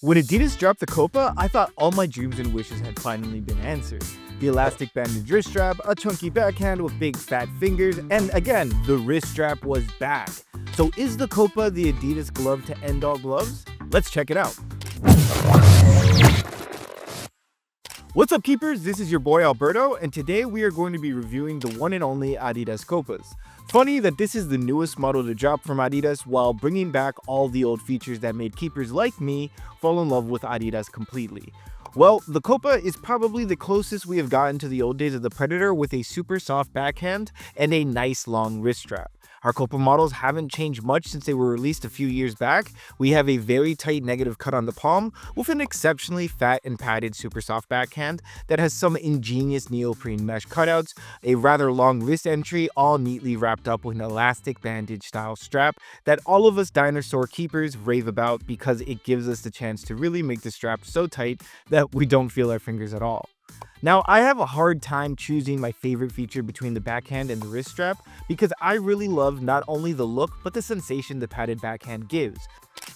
When Adidas dropped the Copa, I thought all my dreams and wishes had finally been answered. The elastic banded wrist strap, a chunky backhand with big fat fingers, and again, the wrist strap was back. So is the Copa the Adidas glove to end all gloves? Let's check it out. What's up, keepers? This is your boy Alberto, and today we are going to be reviewing the one and only Adidas Copas. Funny that this is the newest model to drop from Adidas while bringing back all the old features that made keepers like me fall in love with Adidas completely. Well, the Copa is probably the closest we have gotten to the old days of the Predator with a super soft backhand and a nice long wrist strap. Our Copa models haven't changed much since they were released a few years back. We have a very tight negative cut on the palm with an exceptionally fat and padded super soft backhand that has some ingenious neoprene mesh cutouts, a rather long wrist entry all neatly wrapped up with an elastic bandage style strap that all of us dinosaur keepers rave about because it gives us the chance to really make the strap so tight that we don't feel our fingers at all. Now, I have a hard time choosing my favorite feature between the backhand and the wrist strap because I really love not only the look but the sensation the padded backhand gives.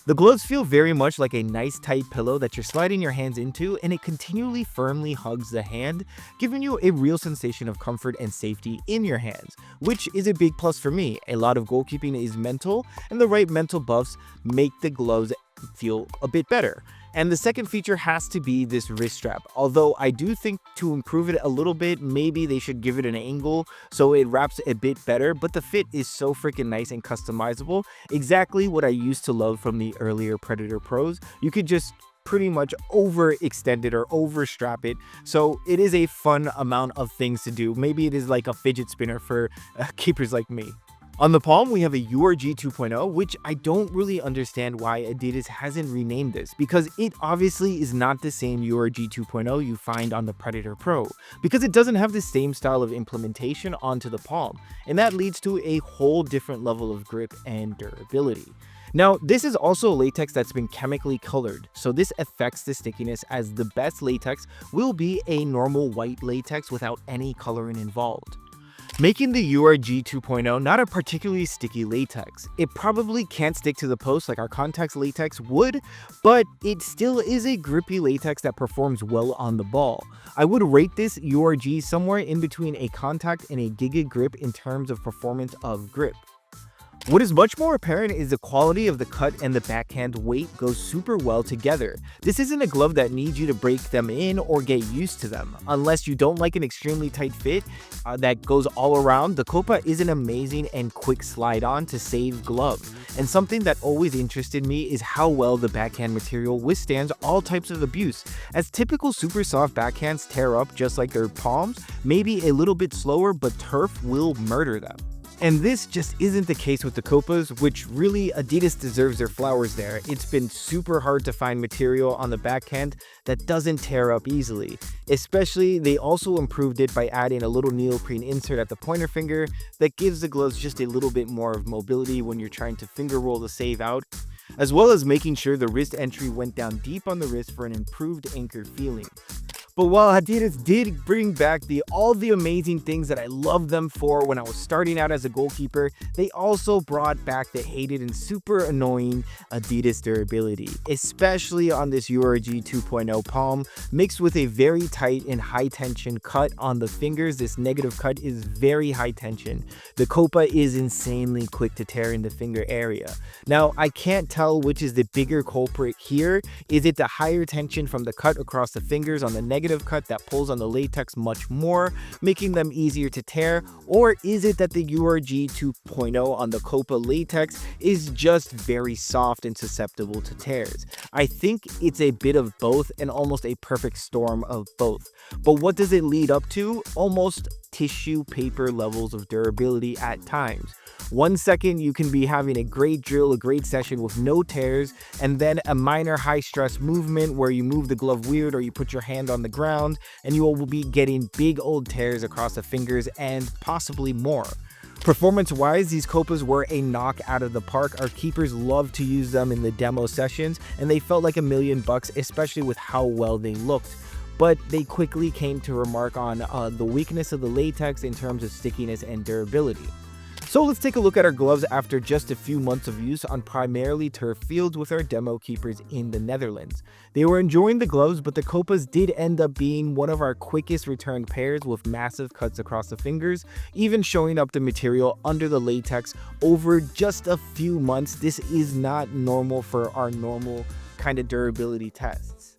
The gloves feel very much like a nice tight pillow that you're sliding your hands into, and it continually firmly hugs the hand, giving you a real sensation of comfort and safety in your hands, which is a big plus for me. A lot of goalkeeping is mental, and the right mental buffs make the gloves feel a bit better. And the second feature has to be this wrist strap, although I do think to improve it a little bit, maybe they should give it an angle so it wraps a bit better, but the fit is so freaking nice and customizable, exactly what I used to love from the earlier Predator Pros. You could just pretty much overextend it or overstrap it, so it is a fun amount of things to do. Maybe it is like a fidget spinner for keepers like me. On the palm, we have a URG 2.0, which I don't really understand why Adidas hasn't renamed this, because it obviously is not the same URG 2.0 you find on the Predator Pro, because it doesn't have the same style of implementation onto the palm, and that leads to a whole different level of grip and durability. Now, this is also a latex that's been chemically colored, so this affects the stickiness, as the best latex will be a normal white latex without any coloring involved, making the URG 2.0 not a particularly sticky latex. It probably can't stick to the post like our contact latex would, but it still is a grippy latex that performs well on the ball. I would rate this URG somewhere in between a contact and a Giga Grip in terms of performance of grip. What is much more apparent is the quality of the cut and the backhand weight goes super well together. This isn't a glove that needs you to break them in or get used to them. Unless you don't like an extremely tight fit that goes all around, the Copa is an amazing and quick slide on to save glove. And something that always interested me is how well the backhand material withstands all types of abuse, as typical super soft backhands tear up just like their palms, maybe a little bit slower, but turf will murder them. And this just isn't the case with the Copas, which really Adidas deserves their flowers there. It's been super hard to find material on the backhand that doesn't tear up easily. Especially, they also improved it by adding a little neoprene insert at the pointer finger that gives the gloves just a little bit more of mobility when you're trying to finger roll the save out, as well as making sure the wrist entry went down deep on the wrist for an improved anchor feeling. But while Adidas did bring back all the amazing things that I loved them for when I was starting out as a goalkeeper, they also brought back the hated and super annoying Adidas durability, especially on this URG 2.0 palm, mixed with a very tight and high tension cut on the fingers. This negative cut is very high tension. The Copa is insanely quick to tear in the finger area. Now, I can't tell which is the bigger culprit here. Is it the higher tension from the cut across the fingers on the negative cut that pulls on the latex much more, making them easier to tear, or is it that the URG 2.0 on the Copa latex is just very soft and susceptible to tears? I think it's a bit of both and almost a perfect storm of both. But what does it lead up to? Almost tissue paper levels of durability at times. 1 second you can be having a great drill, a great session with no tears, and then a minor high stress movement where you move the glove weird or you put your hand on the ground and you will be getting big old tears across the fingers and possibly more. Performance-wise, these Copas were a knock out of the park. Our keepers loved to use them in the demo sessions, and they felt like $1,000,000, especially with how well they looked. But they quickly came to remark on the weakness of the latex in terms of stickiness and durability. So let's take a look at our gloves after just a few months of use on primarily turf fields with our demo keepers in the Netherlands. They were enjoying the gloves, but the Copas did end up being one of our quickest returned pairs with massive cuts across the fingers, even showing up the material under the latex over just a few months. This is not normal for our normal kind of durability tests.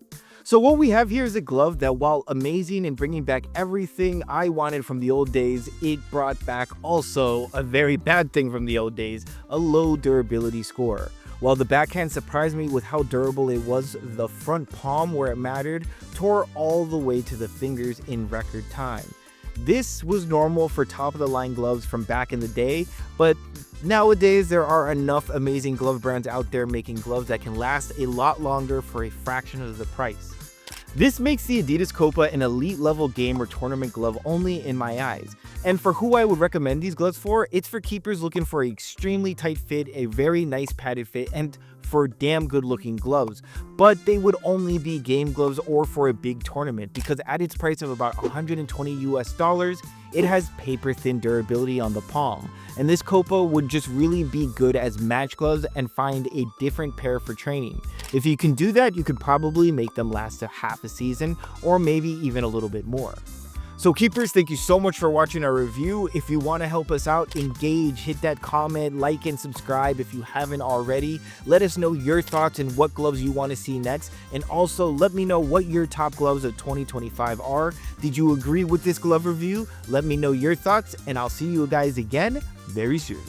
So what we have here is a glove that, while amazing and bringing back everything I wanted from the old days, it brought back also a very bad thing from the old days, a low durability score. While the backhand surprised me with how durable it was, the front palm, where it mattered, tore all the way to the fingers in record time. This was normal for top-of-the-line gloves from back in the day, but nowadays there are enough amazing glove brands out there making gloves that can last a lot longer for a fraction of the price. This makes the Adidas Copa an elite level game or tournament glove only in my eyes. And for who I would recommend these gloves for, it's for keepers looking for an extremely tight fit, a very nice padded fit, and for damn good looking gloves. But they would only be game gloves or for a big tournament, because at its price of about $120 US, it has paper thin durability on the palm. And this Copa would just really be good as match gloves and find a different pair for training. If you can do that, you could probably make them last a half a season or maybe even a little bit more. So keepers, thank you so much for watching our review. If you want to help us out, engage, hit that comment, like, and subscribe if you haven't already. Let us know your thoughts and what gloves you want to see next. And also let me know what your top gloves of 2025 are. Did you agree with this glove review? Let me know your thoughts, and I'll see you guys again very soon.